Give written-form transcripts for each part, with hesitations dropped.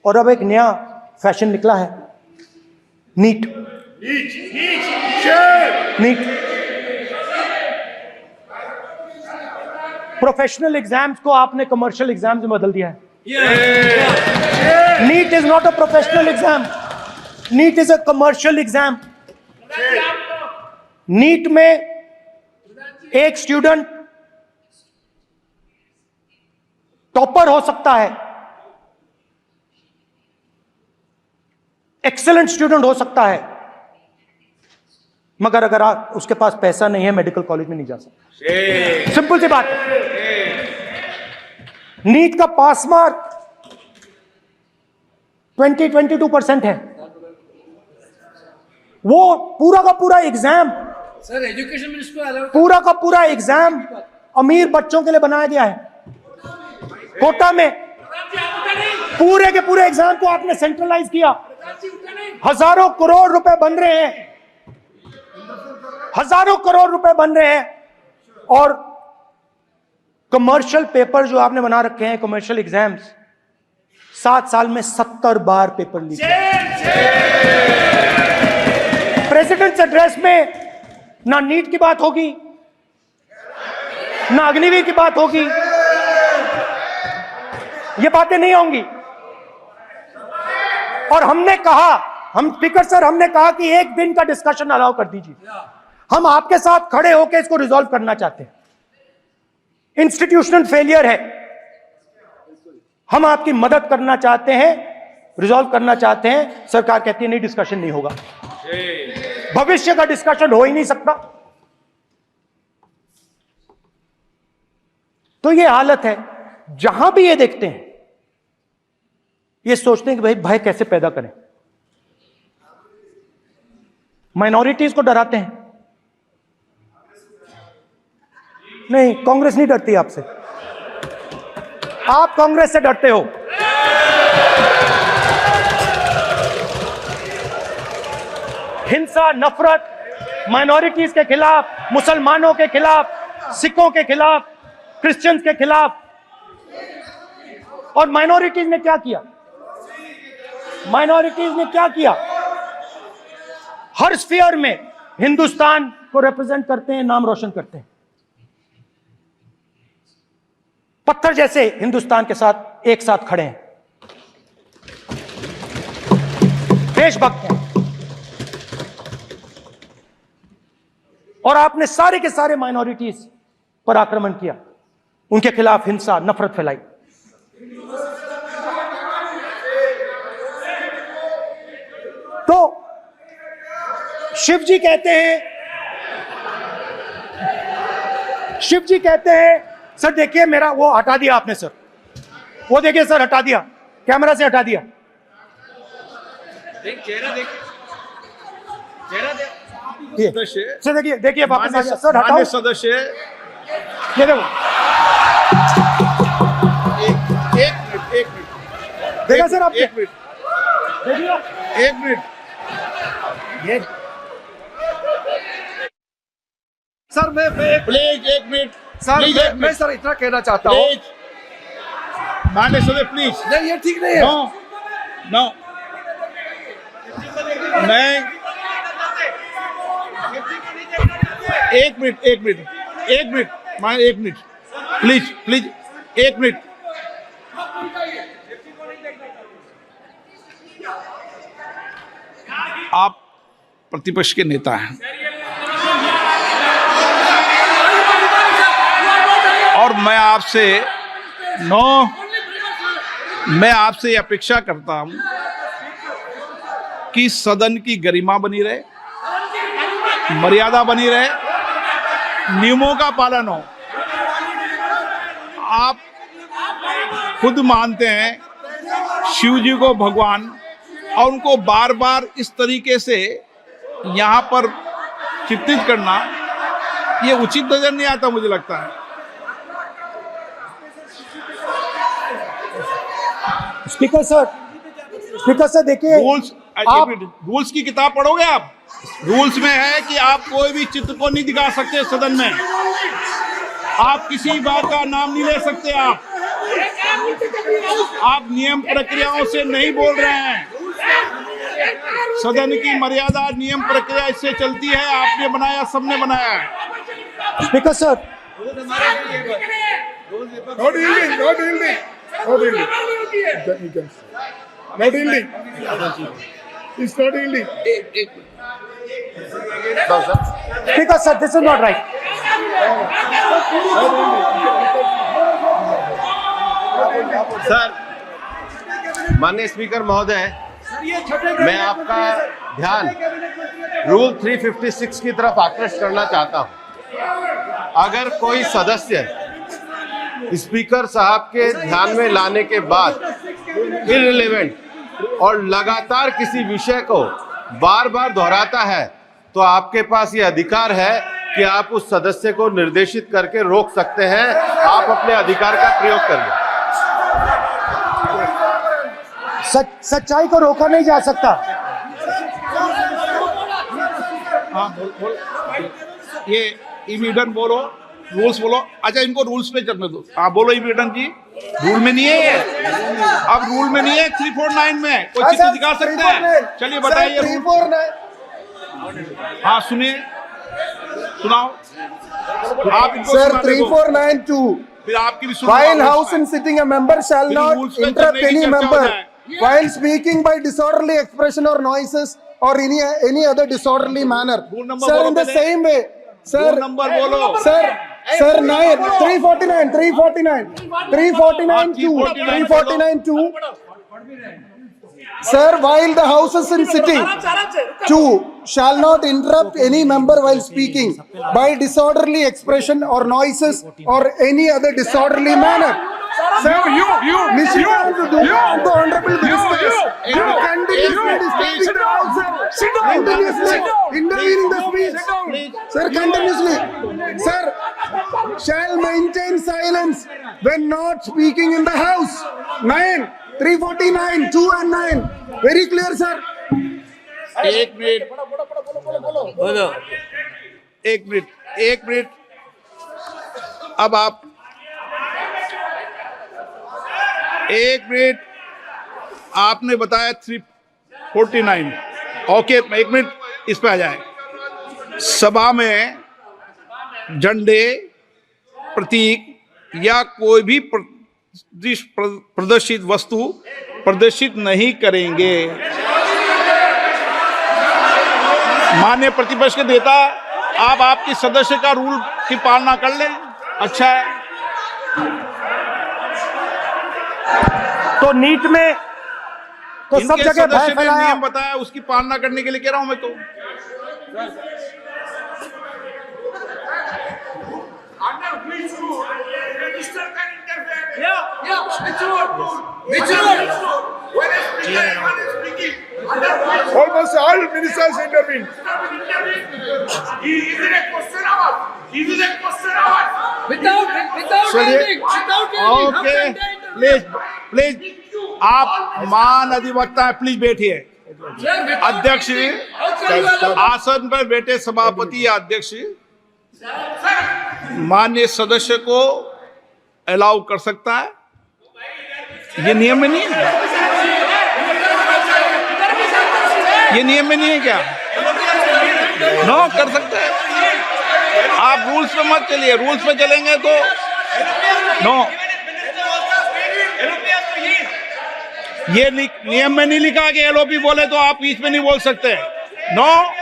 और अब एक नया फैशन निकला है, नीट। नीट प्रोफेशनल एग्जाम्स को आपने कमर्शियल एग्जाम्स में बदल दिया है। NEET is not a professional exam, NEET is a commercial exam. NEET में एक स्टूडेंट टॉपर हो सकता है, एक्सेलेंट स्टूडेंट हो सकता है, मगर अगर आप उसके पास पैसा नहीं है मेडिकल कॉलेज में नहीं जा सकता। सिंपल सी बात है। नीट का पास मार्क 22% है। वो पूरा का पूरा एग्जाम, सर एजुकेशन मिनिस्टर पूरा का पूरा एग्जाम अमीर बच्चों के लिए बनाया गया है। कोटा में पूरे के पूरे एग्जाम को आपने सेंट्रलाइज किया। हजारों करोड़ रुपए बन रहे हैं, हजारों करोड़ रुपए बन रहे हैं, और कमर्शियल पेपर जो आपने बना रखे हैं, कमर्शियल एग्जाम्स, 7 साल में 70 बार पेपर लीक। प्रेसिडेंट्स एड्रेस में ना नीट की बात होगी, ना अग्निवीर की बात होगी, ये बातें नहीं होंगी। और हमने कहा, हम स्पीकर सर, हमने कहा कि एक दिन का डिस्कशन अलाउ कर दीजिए। हम आपके साथ खड़े होकर इसको रिजॉल्व करना चाहते हैं। इंस्टीट्यूशनल फेलियर है, हम आपकी मदद करना चाहते हैं, रिजॉल्व करना चाहते हैं। सरकार कहती है नहीं, डिस्कशन नहीं होगा, भविष्य का डिस्कशन हो ही नहीं सकता। तो ये हालत है। जहां भी ये देखते हैं, ये सोचते हैं कि भाई भय कैसे पैदा करें, माइनॉरिटीज को डराते हैं। नहीं, कांग्रेस नहीं डरती आपसे, आप कांग्रेस से डरते हो। हिंसा, नफरत माइनॉरिटीज के खिलाफ, मुसलमानों के खिलाफ, सिखों के खिलाफ, क्रिश्चियंस के खिलाफ। और माइनॉरिटीज ने क्या किया? माइनॉरिटीज ने क्या किया? हर स्फीयर में हिंदुस्तान को रिप्रेजेंट करते हैं, नाम रोशन करते हैं। पत्थर जैसे हिंदुस्तान के साथ एक साथ खड़े हैं, देशभक्त हैं। और आपने सारे के सारे माइनॉरिटीज पर आक्रमण किया, उनके खिलाफ हिंसा, नफरत फैलाई। तो शिव जी कहते हैं, सर देखिए मेरा वो हटा दिया आपने सर, वो देखिए सर हटा दिया, कैमरा से हटा दिया। चेहरा देख, चेहरा देख। सर देखिए, देखिए वापस आ गया सर, हटाओ सदस्य। ये देखो, एक मिनट देखा सर आपने? एक मिनट देखिए, एक मिनट ये सर मैं प्लीज एक मिनट सर प्लीज, एक मैं मिनट सर इतना कहना चाहता हूँ, प्लीज माननीय सदस्य प्लीज। नहीं ये ठीक नहीं है। नो नो, मैं एक मिनट मान, एक मिनट प्लीज एक मिनट। आप प्रतिपक्ष के नेता हैं और मैं आपसे अपेक्षा करता हूं कि सदन की गरिमा बनी रहे, मर्यादा बनी रहे, नियमों का पालन हो। आप खुद मानते हैं शिव जी को भगवान, और उनको बार बार इस तरीके से यहाँ पर चित्रित करना ये उचित नजर नहीं आता, मुझे लगता है। स्पीकर सर देखिए, रूल्स की किताब पढ़ोगे आप? रूल्स में है कि आप कोई भी चित्र को नहीं दिखा सकते सदन में, आप किसी बात का नाम नहीं ले सकते। आप आप नियम प्रक्रियाओं से नहीं बोल रहे हैं। सदन की मर्यादा नियम प्रक्रिया इससे चलती है। आपने बनाया, सबने बनाया है। Speaker sir, Not yielding, not yielding, not yielding. You can say. Not yielding. It's not yielding. Speaker sir, this is not right. Sir, माननीय स्पीकर महोदय, मैं आपका ध्यान रूल 356 की तरफ आकृष्ट करना चाहता हूं। अगर कोई सदस्य स्पीकर साहब के ध्यान में लाने के बाद इररिलेवेंट और लगातार किसी विषय को बार बार दोहराता है, तो आपके पास ये अधिकार है कि आप उस सदस्य को निर्देशित करके रोक सकते हैं। आप अपने अधिकार का प्रयोग करिए। सच्चाई को रोका नहीं जा सकता। हाँ, बोल। ये इमीडियन बोलो, रूल्स बोलो। अच्छा, इनको रूल्स पे चलने दो। हाँ, बोलो इमीडियन जी। रूल में नहीं है ये, अब रूल में नहीं है। 349 में कोई चिट्ठी दिखा सकता है? चलिए बताइए। 349 हाँ, सुनिए, सुनाओ आप इनको। Sir, 3492. फिर आपकी भी सुनो। While house and sitting, a member shall फिर not rules पे interrupt चलने की any चर्चा हो member जाए। while speaking by disorderly expression or noises or any other disorderly manner. Rule number Sir, बोलो in the पहले। same way, sir. Rule number बोलो। Sir, 349, 349, 2. Sir, while the house is in sitting, 2 shall not interrupt any member while speaking by disorderly expression or noises or any other disorderly manner. Sir, the honorable ministers continuously disturbing the house, sir. Continuously intervening the speech. Sir, continuously. Sir, shall maintain silence when not speaking in the house. 9, 349, 2 and 9. Very clear, sir. एक minute. अब आप एक minute, आपने बताया 349। Okay, एक minute इस पे आ जाए। सभा में झंडे, प्रतीक या कोई भी प्रदर्शित वस्तु प्रदर्शित नहीं करेंगे। माननीय प्रतिपक्ष के नेता, आप आपकी सदस्य का रूल की पालना कर लें। अच्छा है। तो नीट में तो सब इनके जगह भय सदस्य ने फैलाया। नियम बताया, उसकी पालना करने के लिए कह रहा हूं मैं तो। Almost all ministers intervened. Okay, please आप मान अधिवक्ता है, प्लीज बैठिए। अध्यक्ष, आसन पर बैठे सभापति या अध्यक्ष माननीय सदस्य को अलाउ कर सकता है। ये नियम में नहीं है, ये नियम में नहीं है क्या? नो, कर सकते हैं। आप रूल्स पे मत चलिए, रूल्स पे चलेंगे तो नो। ये नियम में नहीं लिखा कि एलओपी बोले तो आप बीच में नहीं बोल सकते। नो,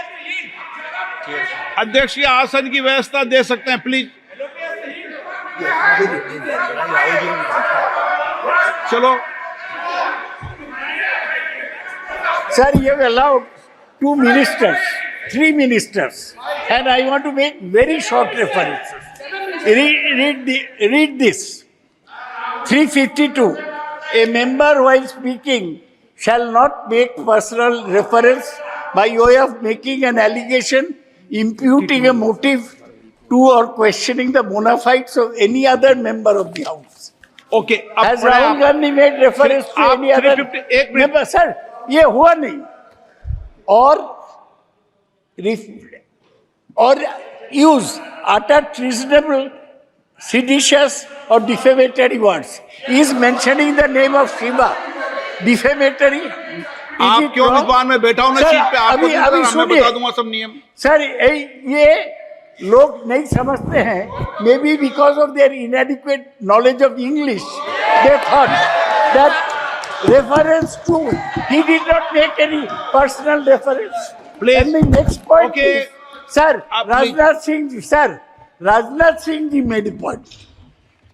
अध्यक्ष के आसन की व्यवस्था दे सकते हैं, प्लीज। चलो Sir, you have allowed 2 ministers, 3 ministers, and I want to make very short references. Read this. 352. A member while speaking shall not make personal reference by way of making an allegation, imputing a motive to or questioning the bona fides of any other member of the House. Okay, Has Rahul Gandhi made reference to आप any other 350 एक minute. member? Sir, ये हुआ नहीं। or use utter treasonable seditious or defamatory words. Is mentioning the name of Shiva defamatory? आप क्यों इस बार में बैठा हूं ना Sir, सीट पे, आपको अभी- अभी मैं सुनिए। बता दूंगा सब नियम। सर ये लोग नहीं समझते हैं, may be because of their inadequate knowledge of English they thought that reference to he did not make any personal reference. Please. And the next point Okay. Sir आप Rajnath Singh ji made a point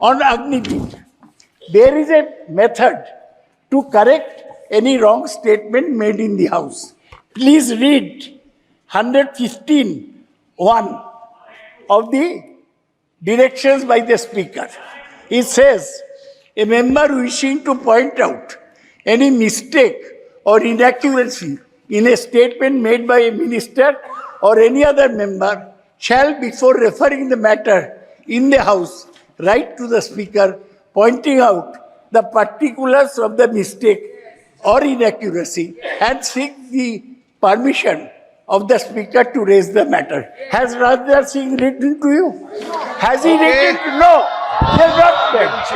on Agniveer. There is a method to correct any wrong statement made in the house. Please read 115(1) of the directions by the speaker. It says, a member wishing to point out any mistake or inaccuracy in a statement made by a minister or any other member shall, before referring the matter in the house, write to the speaker pointing out the particulars of the mistake or inaccuracy and seek the permission of the speaker to raise the matter. Has Rajnath Singh written to you? Has he written? No, he has not read.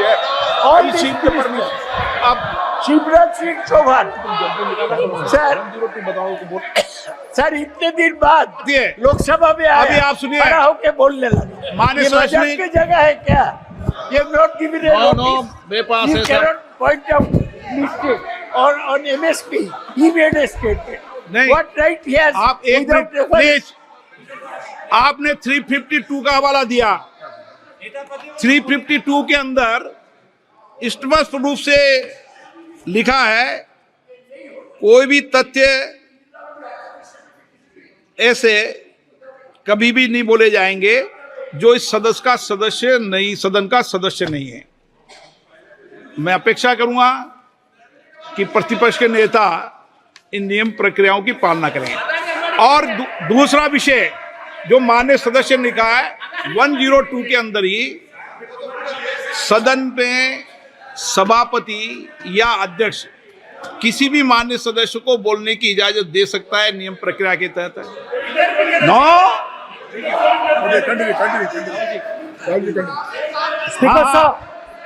All Please these seek the ministers. permission. अब Shivraj Singh Chauhan sir इतने दिन बाद दिए। लोकसभा में आए, अभी आप सुनिए। खड़ा होके बोलने लगे। माननीय ये मजाक सदस्य- की जगह है क्या? ये not given A No, notice. मेरे पास You है, sir. cannot point out mistake or on MSP. He made a statement. नहीं। What right he has? आप एक without मिनट reference? प्लीज। आपने 352 का हवाला दिया। 352 के अंदर स्पष्ट रूप से लिखा है, कोई भी तथ्य ऐसे कभी भी नहीं बोले जाएंगे जो इस सदन का सदस्य नहीं है। मैं अपेक्षा करूंगा कि प्रतिपक्ष के नेता इन नियम प्रक्रियाओं की पालना करें। और दूसरा विषय जो माननीय सदस्य ने कहा है, 102 के अंदर ही सदन में सभापति या अध्यक्ष किसी भी माननीय सदस्य को बोलने की इजाजत दे सकता है, नियम प्रक्रिया के तहत। नो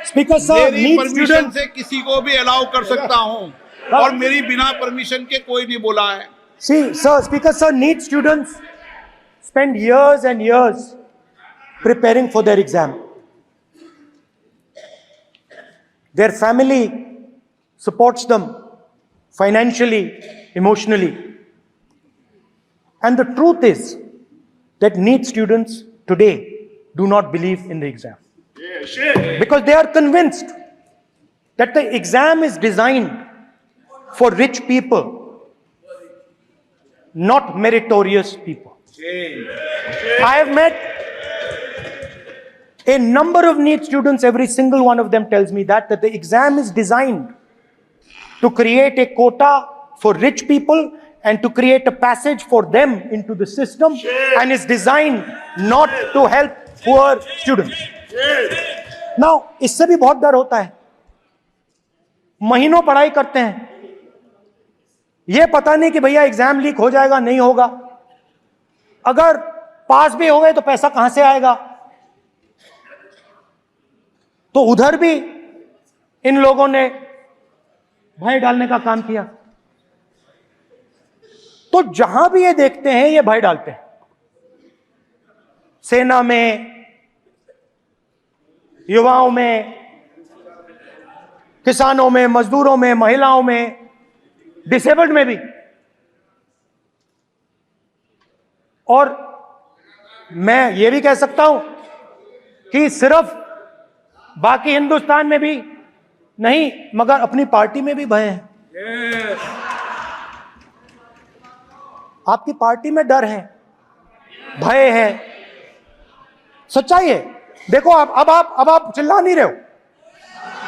स्पीकर सर मेरी नीड परमिशन स्टूडेंट से किसी को भी अलाउ कर सकता हूं, और मेरी बिना परमिशन के कोई नहीं बोला है। See, sir, Speaker, sir, NEET students spend years and years preparing for their exam. Their family supports them financially, emotionally. And the truth is that NEET students today do not believe in the exam. Because they are convinced that the exam is designed for rich people, not meritorious people. I have met a number of NEET students, every single one of them tells me that the exam is designed to create a quota for rich people and to create a passage for them into the system, and is designed not to help poor students. Now, इससे भी बहुत डर होता है। महीनों पढ़ाई करते हैं, ये पता नहीं कि भैया एग्जाम लीक हो जाएगा, नहीं होगा। अगर पास भी हो गए तो पैसा कहां से आएगा? तो उधर भी इन लोगों ने भय डालने का काम किया। तो जहां भी ये देखते हैं ये भय डालते हैं। सेना में, युवाओं में, किसानों में, मजदूरों में, महिलाओं में, डिसेबल्ड में भी। और मैं ये भी कह सकता हूं कि सिर्फ बाकी हिंदुस्तान में भी नहीं, मगर अपनी पार्टी में भी भय है। आपकी पार्टी में डर है, भय है, सच्चाई है। देखो अब आप चिल्ला नहीं रहे हो,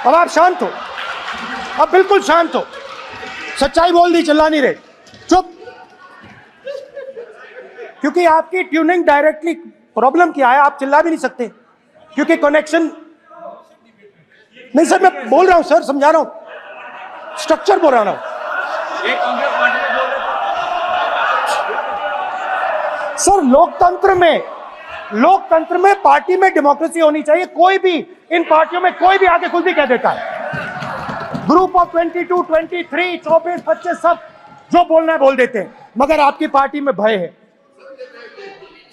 अब आप शांत हो, अब बिल्कुल शांत हो। सच्चाई बोल दी, चिल्ला नहीं रहे, चुप। क्योंकि आपकी ट्यूनिंग डायरेक्टली प्रॉब्लम क्या है, आप चिल्ला भी नहीं सकते क्योंकि कनेक्शन नहीं। सर मैं बोल रहा हूं, सर समझा रहा हूं, स्ट्रक्चर बोल रहा हूं। सर लोकतंत्र में लोकतंत्र में पार्टी में डेमोक्रेसी होनी चाहिए। कोई भी इन पार्टियों में कोई भी आके कुछ भी कह देता है। ग्रुप ऑफ 22, 23, 24, 25 सब जो बोलना है बोल देते हैं, मगर आपकी पार्टी में भय है।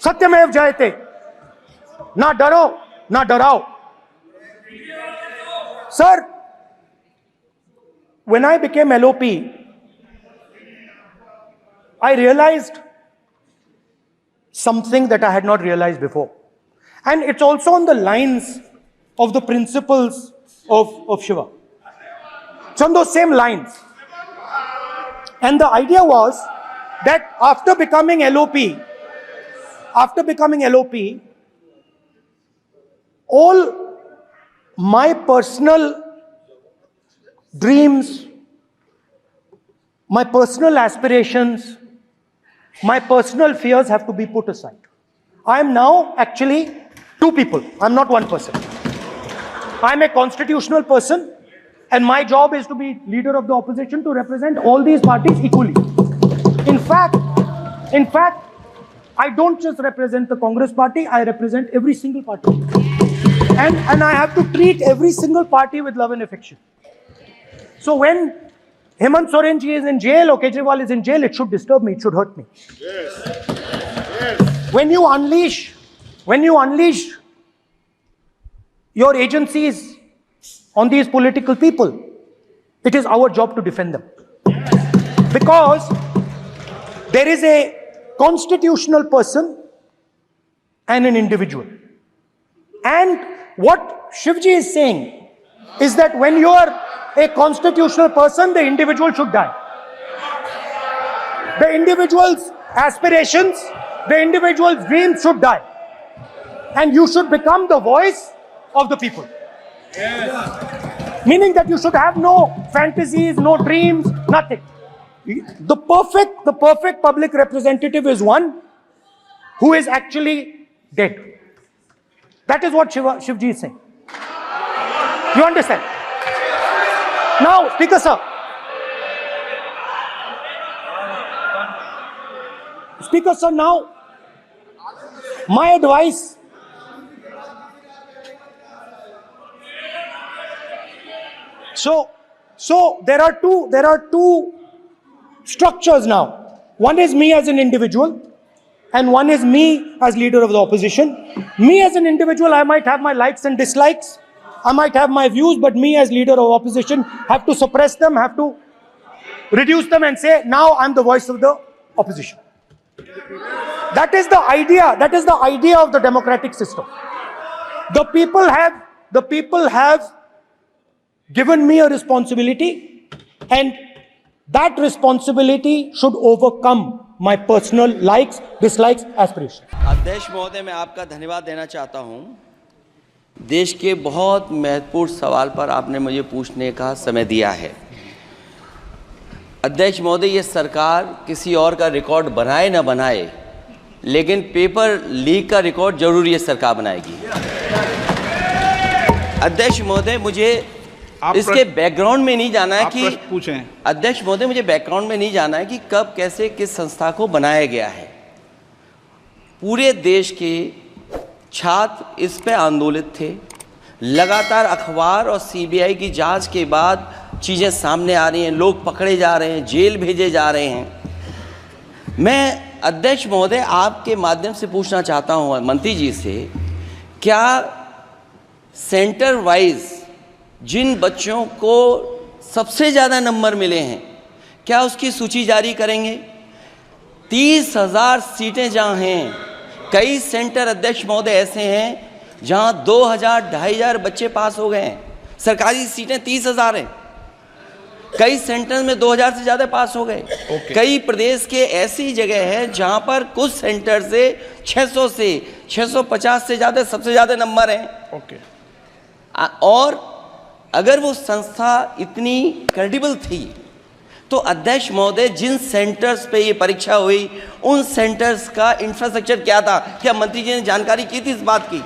सत्यमेव जयते, ना डरो ना डराओ। Sir, when I became LOP, I realized something that I had not realized before. And it's also on the lines of the principles of Shiva. It's on those same lines. And the idea was that after becoming LOP, all my personal dreams, my personal aspirations, my personal fears have to be put aside. I am now actually two people. I'm not one person. I'm a constitutional person, and my job is to be leader of the opposition, to represent all these parties equally. In fact, I don't just represent the Congress party, I represent every single party. And I have to treat every single party with love and affection. So when Hemant Soren ji is in jail or Kejriwal is in jail, it should disturb me, it should hurt me. When you unleash your agencies on these political people, it is our job to defend them. Because there is a constitutional person and an individual. And what Shivji is saying is that when you are a constitutional person, the individual should die. The individual's aspirations, the individual's dreams should die. And you should become the voice of the people. Meaning that you should have no fantasies, no dreams, nothing. The perfect public representative is one who is actually dead. That is what Shivji is saying. You understand? Now, Speaker sir. Speaker sir, now, my advice. So there are two structures now. One is me as an individual, and one is me as leader of the opposition. Me as an individual, I might have my likes and dislikes. I might have my views, but me as leader of opposition have to suppress them, have to reduce them and say, now I'm the voice of the opposition. That is the idea. That is the idea of the democratic system. The people have given me a responsibility, and that responsibility should overcome my personal likes, dislikes, aspirations. अध्यक्ष महोदय, मैं आपका धन्यवाद देना चाहता हूं। देश के बहुत महत्वपूर्ण सवाल पर आपने मुझे पूछने का समय दिया है। अध्यक्ष महोदय, ये सरकार किसी और का रिकॉर्ड बनाए ना बनाए, लेकिन पेपर लीक का रिकॉर्ड जरूर ये सरकार बनाएगी। अध्यक्ष महोदय, मुझे इसके बैकग्राउंड में नहीं जाना है कि अध्यक्ष महोदय, मुझे बैकग्राउंड में नहीं जाना है कि कब कैसे किस संस्था को बनाया गया है। पूरे देश के छात्र इस पे आंदोलित थे। लगातार अखबार और सीबीआई की जांच के बाद चीज़ें सामने आ रही हैं, लोग पकड़े जा रहे हैं, जेल भेजे जा रहे हैं। मैं अध्यक्ष महोदय आपके माध्यम से पूछना चाहता हूँ मंत्री जी से, क्या सेंटर वाइज जिन बच्चों को सबसे ज़्यादा नंबर मिले हैं, क्या उसकी सूची जारी करेंगे? 30,000 सीटें जहाँ हैं, कई सेंटर अध्यक्ष महोदय ऐसे हैं जहाँ 2,000-2,500 बच्चे पास हो गए हैं। सरकारी सीटें 30,000 हैं, कई सेंटर में 2,000 से ज़्यादा पास हो गए। कई प्रदेश के ऐसी जगह है जहाँ पर कुछ सेंटर से 600 से 650 से ज़्यादा सबसे ज़्यादा नंबर हैं। और अगर वो संस्था इतनी क्रेडिबल थी तो अध्यक्ष महोदय, जिन सेंटर्स पे ये परीक्षा हुई उन सेंटर्स का इंफ्रास्ट्रक्चर क्या था? क्या मंत्री जी ने जानकारी की थी इस बात की?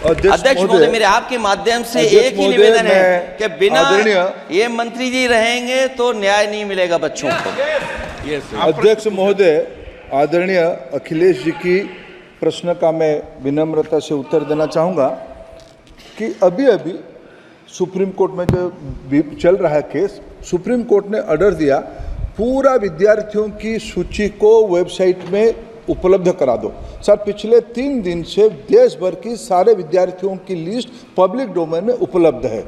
अध्यक्ष महोदय, मेरे आपके माध्यम से एक ही निवेदन है कि बिना ये मंत्री जी रहेंगे तो न्याय नहीं मिलेगा बच्चों को। अध्यक्ष महोदय, आदरणीय अखिलेश जी की प्रश्न का मैं विनम्रता से उत्तर देना चाहूँगा कि अभी अभी सुप्रीम कोर्ट में जो चल रहा है केस, सुप्रीम कोर्ट ने ऑर्डर दिया पूरा विद्यार्थियों की सूची को वेबसाइट में उपलब्ध करा दो। सर पिछले 3 दिन से देश भर की सारे विद्यार्थियों की लिस्ट पब्लिक डोमेन में उपलब्ध है।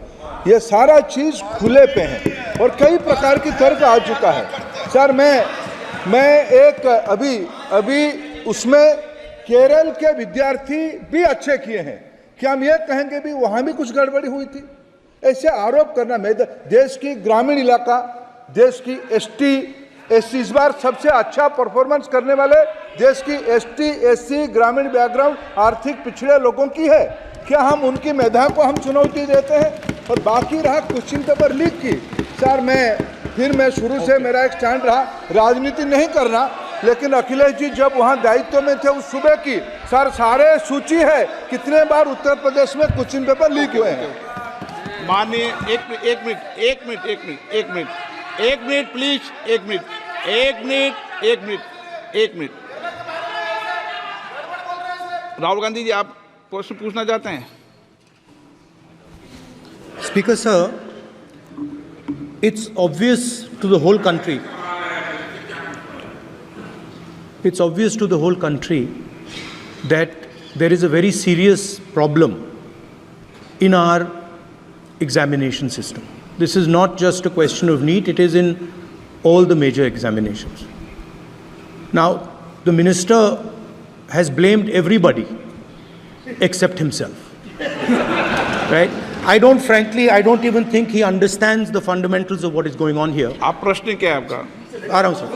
ये सारा चीज़ खुले पे है और कई प्रकार की तर्क आ चुका है। सर मैं एक अभी उसमें केरल के विद्यार्थी भी अच्छे किए हैं, क्या हम ये कहेंगे भी वहाँ भी कुछ गड़बड़ी हुई थी? ऐसे आरोप करना, मैं देश की ग्रामीण इलाका, देश की एसटी एससी इस बार सबसे अच्छा परफॉर्मेंस करने वाले देश की एसटी एससी ग्रामीण बैकग्राउंड आर्थिक पिछड़े लोगों की है, क्या हम उनकी मेधा को हम चुनौती देते हैं? और बाकी रहा क्वेश्चन पेपर लीक की, सर मैं शुरू से मेरा एक स्टैंड रहा राजनीति नहीं करना, लेकिन अखिलेश जी जब वहाँ दायित्व में थे उस सूबे की, सर सारे सूची है कितने बार उत्तर प्रदेश में क्वेश्चन पेपर लीक हुए हैं। माननीय एक मिनट प्लीज, एक मिनट। राहुल गांधी जी, आप प्रश्न पूछना चाहते हैं? Speaker sir, it's obvious to the whole country. It's obvious to the whole country that there is a very serious problem in our examination system. This is not just a question of NEET, it is in all the major examinations. Now, the minister has blamed everybody except himself. Right? I don't even think he understands the fundamentals of what is going on here. आप प्रश्न क्या है आपका? आ रहा हूँ sir.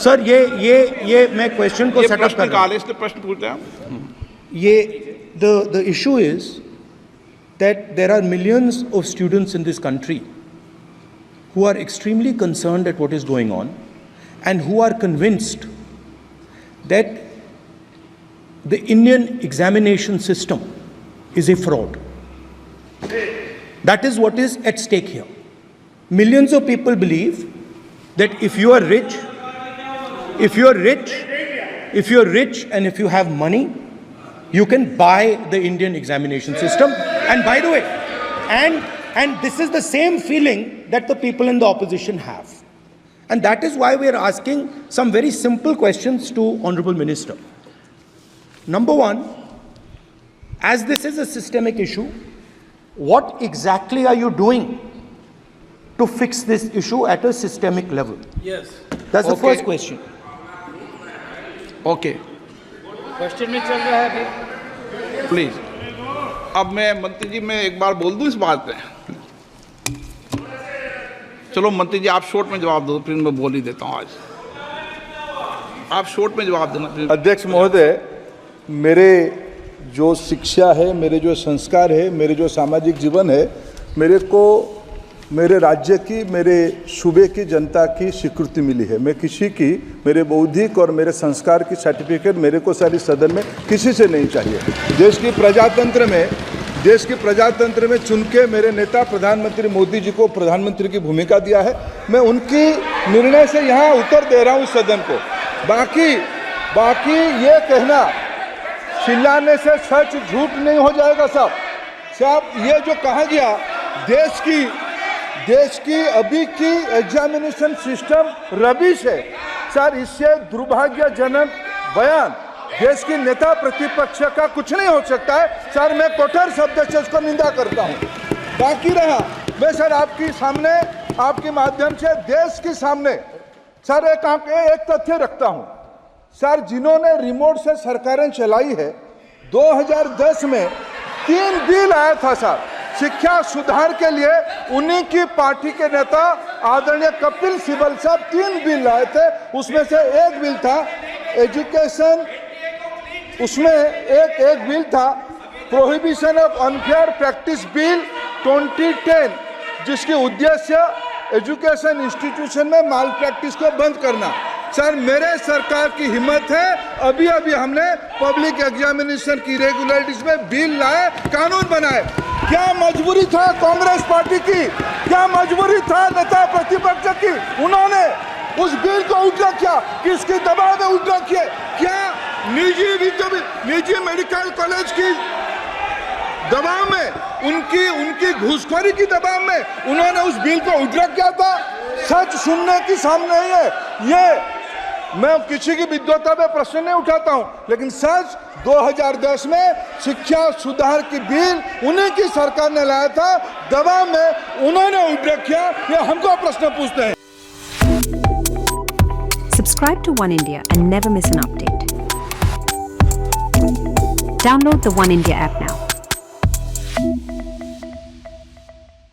Sir ये मैं question को सेटअप कर रहा हूँ। इसलिए प्रश्न पूछ रहे हैं। ये the issue is that there are millions of students in this country who are extremely concerned at what is going on and who are convinced that the Indian examination system is a fraud. That is what is at stake here. Millions of people believe that if you are rich and if you have money, you can buy the Indian examination system. And by the way, and this is the same feeling that the people in the opposition have. And that is why we are asking some very simple questions to Honorable Minister. Number one, as this is a systemic issue, what exactly are you doing to fix this issue at a systemic level? Yes. That's the first question. Okay, question में चल रहा है अभी। Please. अब मैं मंत्री जी, मैं एक बार बोल दूं इस बात पे? चलो मंत्री जी, आप शॉर्ट में जवाब दो, फिर मैं बोल ही देता हूं। आज आप शॉर्ट में जवाब देना। अध्यक्ष महोदय, मेरे जो शिक्षा है, मेरे जो संस्कार है, मेरे जो सामाजिक जीवन है, मेरे को मेरे राज्य की, मेरे सूबे की जनता की स्वीकृति मिली है। मैं किसी की, मेरे बौद्धिक और मेरे संस्कार की सर्टिफिकेट मेरे को सारी सदन में किसी से नहीं चाहिए। देश की प्रजातंत्र में चुन के मेरे नेता प्रधानमंत्री मोदी जी को प्रधानमंत्री की भूमिका दिया है। मैं उनकी निर्णय से यहाँ उत्तर दे रहा हूँ सदन को। बाकी ये कहना चिल्लाने से सच झूठ नहीं हो जाएगा साहब। ये जो कहा गया देश की अभी की एग्जामिनेशन सिस्टम रबिश है सर, इससे दुर्भाग्यजनक बयान देश की नेता प्रतिपक्ष का कुछ नहीं हो सकता है सर। मैं कठोर शब्द से उसको निंदा करता हूँ। बाकी रहा, मैं सर आपके सामने, आपके माध्यम से देश के सामने सर एक तथ्य रखता हूँ सर। जिन्होंने रिमोट से सरकारें चलाई है, 2010 में 3 बिल आया था सर शिक्षा सुधार के लिए। उन्हीं की पार्टी के नेता आदरणीय कपिल सिब्बल साहब 3 बिल लाए थे। उसमें से एक बिल था एजुकेशन, उसमें एक बिल था prohibition of unfair practice bill 2010, जिसकी उद्देश्य एजुकेशन इंस्टीट्यूशन में माल प्रैक्टिस को बंद करना। सर मेरे सरकार की हिम्मत है, अभी हमने पब्लिक एग्जामिनेशन की रेगुलरिटीज में बिल लाए, कानून बनाए। क्या मजबूरी था कांग्रेस पार्टी की, क्या मजबूरी था नेता प्रतिपक्ष की? उन्होंने उस बिल को उल्टा किया, किसके दबाव में उल्टा किया? क्या निजी मेडिकल कॉलेज की दबाव में, उनकी घूसखोरी की दबाव में उन्होंने उस बिल को विड्रॉ किया था। सच सुनने की सामने ही है ये। मैं किसी की विद्वता पे प्रश्न नहीं उठाता हूं, लेकिन सच 2010 में शिक्षा सुधार की बिल उन्हीं की सरकार ने लाया था, दबाव में उन्होंने विड्रॉ किया। ये हमको प्रश्न पूछते हैं। Subscribe to One India and never miss an update. Download the One India app now.